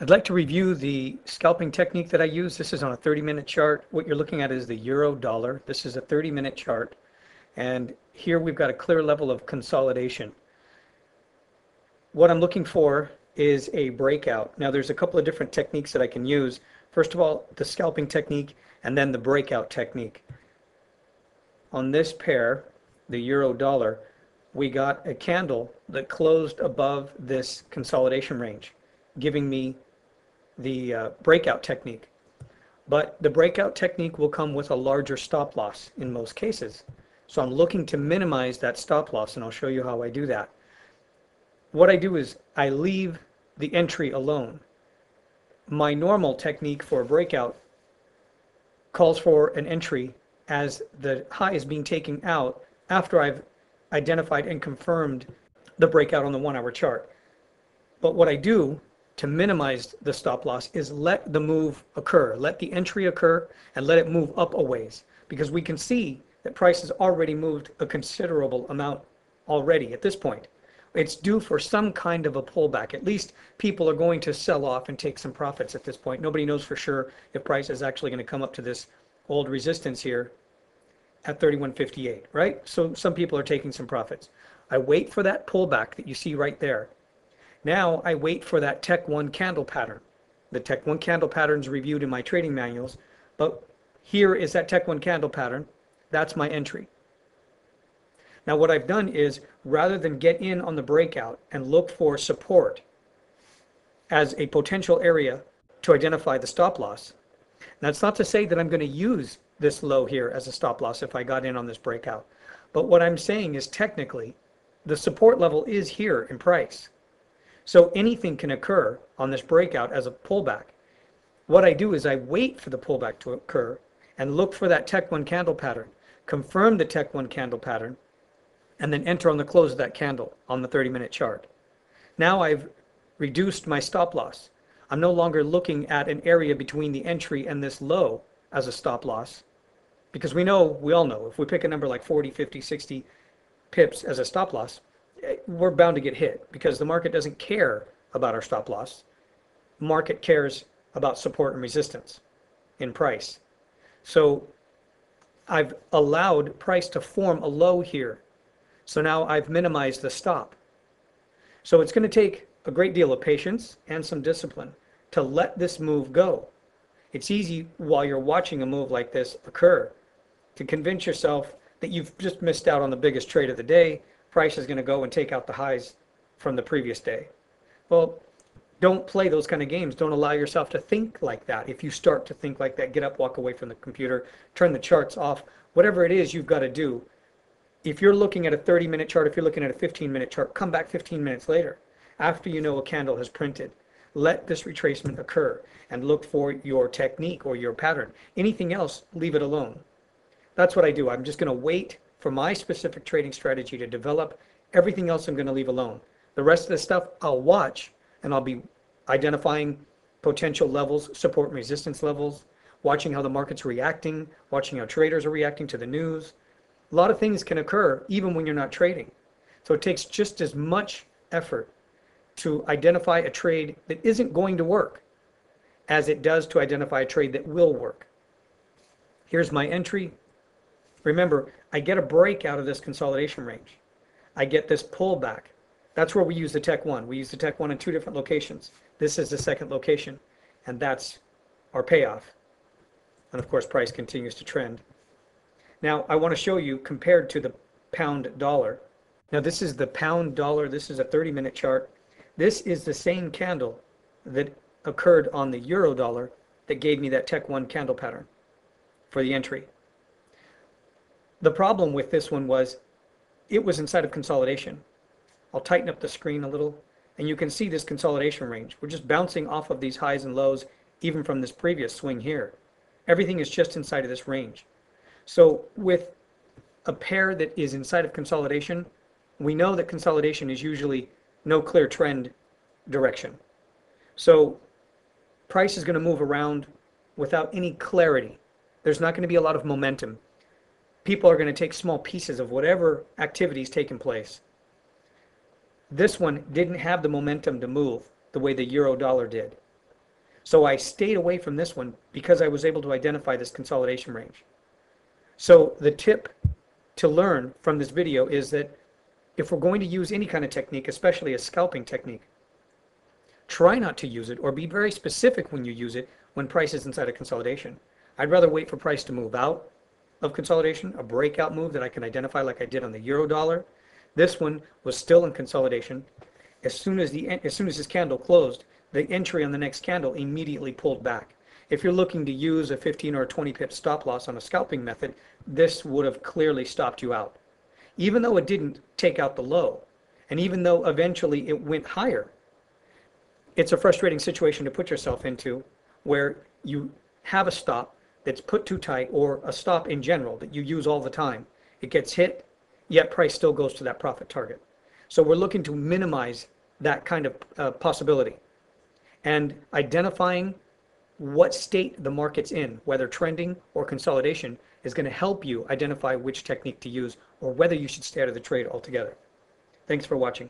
I'd like to review the scalping technique that I use. This is on a 30-minute chart. What you're looking at is the euro dollar. This is a 30-minute chart. And here we've got a clear level of consolidation. What I'm looking for is a breakout. Now there's a couple of different techniques that I can use. First of all, the scalping technique and then the breakout technique. On this pair, the euro dollar, we got a candle that closed above this consolidation range, giving me the breakout technique. But the breakout technique will come with a larger stop loss in most cases. So I'm looking to minimize that stop loss, and I'll show you how I do that. What I do is I leave the entry alone. My normal technique for a breakout calls for an entry as the high is being taken out after I've identified and confirmed the breakout on the 1-hour chart. But what I do to minimize the stop loss is let the move occur, let the entry occur, and let it move up a ways, because we can see that price has already moved a considerable amount already at this point. It's due for some kind of a pullback. At least people are going to sell off and take some profits at this point. Nobody knows for sure if price is actually going to come up to this old resistance here at 31.58, right? So some people are taking some profits. I wait for that pullback that you see right there. Now I wait for that Tech 1 candle pattern. The Tech 1 candle pattern is reviewed in my trading manuals, but here is that Tech 1 candle pattern. That's my entry. Now what I've done is, rather than get in on the breakout and look for support as a potential area to identify the stop loss, that's not to say that I'm going to use this low here as a stop loss if I got in on this breakout. But what I'm saying is technically the support level is here in price. So anything can occur on this breakout as a pullback. What I do is I wait for the pullback to occur and look for that Tech 1 candle pattern, confirm the Tech 1 candle pattern, and then enter on the close of that candle on the 30-minute chart. Now I've reduced my stop loss. I'm no longer looking at an area between the entry and this low as a stop loss, because we all know, if we pick a number like 40, 50, 60 pips as a stop loss, we're bound to get hit, because the market doesn't care about our stop loss. Market cares about support and resistance in price. So I've allowed price to form a low here. So now I've minimized the stop. So it's going to take a great deal of patience and some discipline to let this move go. It's easy while you're watching a move like this occur to convince yourself that you've just missed out on the biggest trade of the day. Price is going to go and take out the highs from the previous day. Well, don't play those kind of games. Don't allow yourself to think like that. If you start to think like that, get up, walk away from the computer, turn the charts off, whatever it is you've got to do. If you're looking at a 30-minute chart, if you're looking at a 15-minute chart, come back 15 minutes later after you know a candle has printed. Let this retracement occur and look for your technique or your pattern. Anything else, leave it alone. That's what I do. I'm just going to wait for my specific trading strategy to develop. Everything else I'm going to leave alone. The rest of the stuff I'll watch, and I'll be identifying potential levels, support and resistance levels, watching how the market's reacting, watching how traders are reacting to the news. A lot of things can occur even when you're not trading. So it takes just as much effort to identify a trade that isn't going to work as it does to identify a trade that will work. Here's my entry. Remember, I get a break out of this consolidation range. I get this pullback. That's where we use the Tech 1. We use the Tech 1 in 2 different locations. This is the second location, and that's our payoff. And of course, price continues to trend. Now, I want to show you compared to the pound dollar. Now, this is the pound dollar. This is a 30-minute chart. This is the same candle that occurred on the euro dollar that gave me that Tech 1 candle pattern for the entry. The problem with this one was it was inside of consolidation. I'll tighten up the screen a little, and you can see this consolidation range. We're just bouncing off of these highs and lows, even from this previous swing here. Everything is just inside of this range. So with a pair that is inside of consolidation, we know that consolidation is usually no clear trend direction. So price is going to move around without any clarity. There's not going to be a lot of momentum. People are going to take small pieces of whatever activity is taking place. This one didn't have the momentum to move the way the euro dollar did. So I stayed away from this one because I was able to identify this consolidation range. So the tip to learn from this video is that if we're going to use any kind of technique, especially a scalping technique, try not to use it, or be very specific when you use it when price is inside a consolidation. I'd rather wait for price to move out of consolidation, a breakout move that I can identify like I did on the euro dollar. This one was still in consolidation. As soon as this candle closed, the entry on the next candle immediately pulled back. If you're looking to use a 15 or a 20 pip stop loss on a scalping method, this would have clearly stopped you out. Even though it didn't take out the low, and even though eventually it went higher, it's a frustrating situation to put yourself into where you have a stop that's put too tight, or a stop in general that you use all the time. It gets hit, yet price still goes to that profit target. So we're looking to minimize that kind of possibility. And identifying what state the market's in, whether trending or consolidation, is going to help you identify which technique to use or whether you should stay out of the trade altogether. Thanks for watching.